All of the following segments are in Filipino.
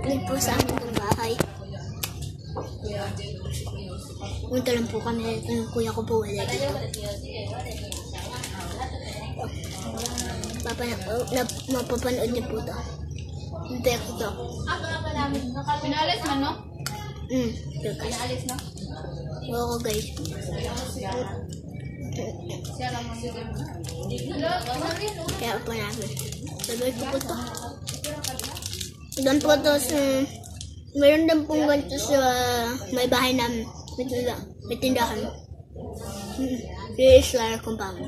Hindi po sa amin ng bahay. Punta lang po kami. Yung kuya ko po wala dito. Mapapanood niyo po ito. Hindi ko ito. Pinalis man, no? Pinalis, no? Oo, guys. Siya lang magiging. Kaya po namin. Sabay ko po ito. Doon po ito sa... Meron din pong ganito sa may bahay namin. May tindahan. Yes, Lara Compound.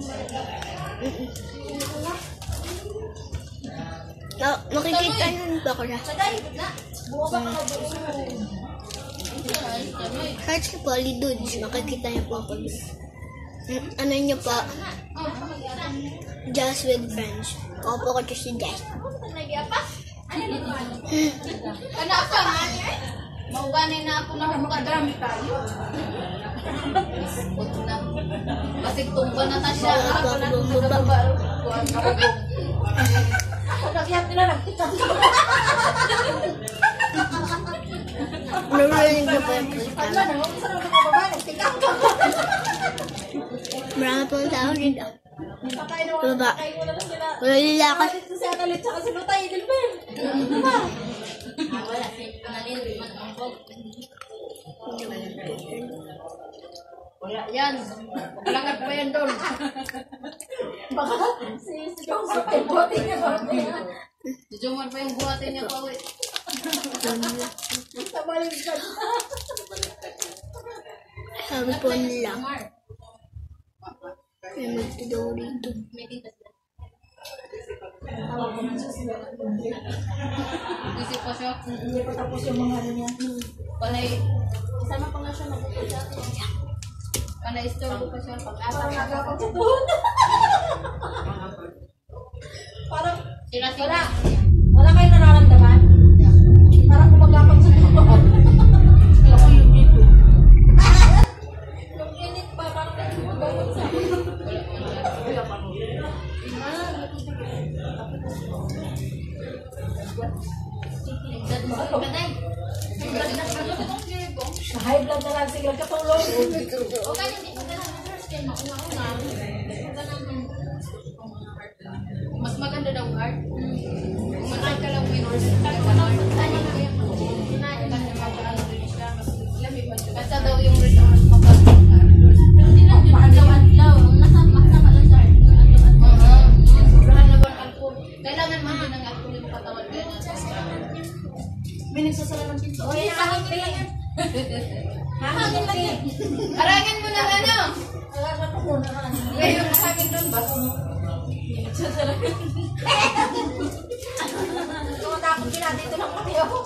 Makikita nyo ba ko na? Search ko po, Lidudes. Makikita nyo po ako. Ano nyo po? Just with friends. Ako po ko si Jess. Ano ka nga? Mauganin na ako na makadrami tayo. Basig tumba na ta siya. Ako nagyat nila nagkita. Narinig na po yung marami po ang tao dito. Baba. Wala lilakas. Wala yan. Langad pa yan doon. Baka si Jomar pa yung buhatin niya. Si Jomar pa yung buhatin niya pa. Sabi po nila. May magtadaw dito. Isip pa siya. Hindi pa tapos yung mga ano niya. Panay, isama pa nga siya mag-upload sa atin. Panay istorbo pa siya. Parang nagkakot sa doon. Parang, wala kayo nararamdaman? Parang kumagapag sa doon. Ako yung dito. Yung init pa, parang nagkakot sa doon. High blood na lang sila katulong. O kaya hindi ko ganang first time mauna-una. Mas maganda daw heart. Kung mag-heart ka lang winners. Basta daw yung result mapag-heart. Pero hindi lang yung adlaw-adlaw. Nasa makasama lang sa heart. Sobrahan na ba ang alcohol? Kailangan man din ang alcohol yung katawan. May nagsasala ng pinto. O, hangin lang yan. Hangin lang yan. Arangin mo na ano? Alam ko muna ka. Ngayon, hangin doon ba? May nagsasala ng pinto. Tumatakot kila dito lang pati ako.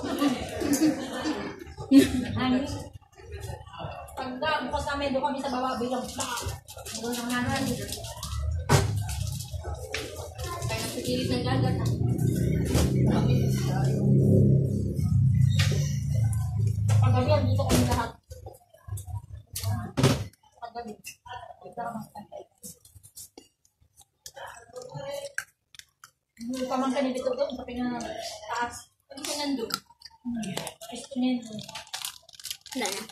Hangin. Pagka bukas namin, doon kami sa baba bilang doon ang nanan. Kaya sa kilid ng dagat. Paggabi, dito kami lahat. Paggabi. Hindi pa man kami dito doon sa pinataas. Ano siya nandun? Instrumento. Wala na.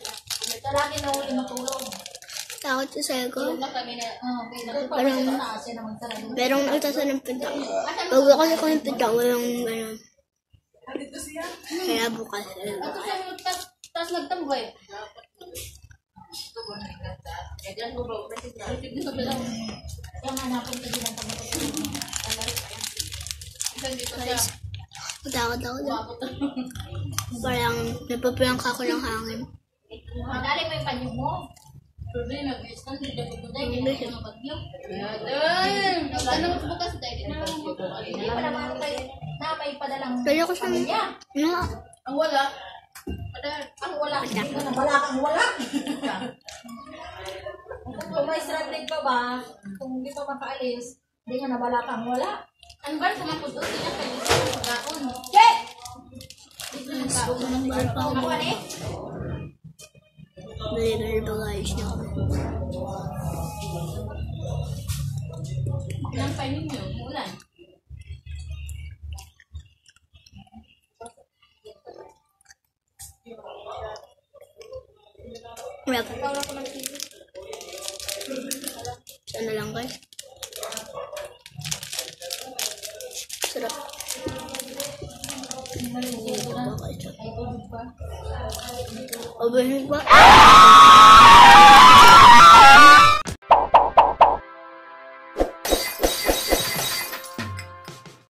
Ito lagi na uli matulog. Takot sa sayo ko. Tulog na kami na. Parang merong nagtasa ng pinto. Pag bukas ako ng pinto, walang gano'n. Kaya bukas. At sa tas nagtambay. Kaya ko bro, natin dito bilang. Yung hanapin ko din ang pagkakas. Isang dito siya. Takot ako doon. Parang napaprank ako ng hangin. Madali mo yung panyo mo. Pero nag-stand din dito dahil hindi siya mabagyo. Ayun! Ano mo bukas dahil na lang mo. Hindi pa naman kayo na may padalang Kaya ko siya. pamilya. Ang wala. Ang wala. Hindi ko na wala kang wala. Kung may stranded pa ba, kung hindi pa makaalis, hindi nga na wala kang wala. Ano ba sa mga puto sila kayo sa pagkaon? Che! Ako Ako ano eh? Deliver bagage na kami. Ilang pa ninyo? Umulan? Sarap. Ikaw lang ko mag-TV. Sana lang guys. Sarap. Ay, tubig pa. Overheat ba?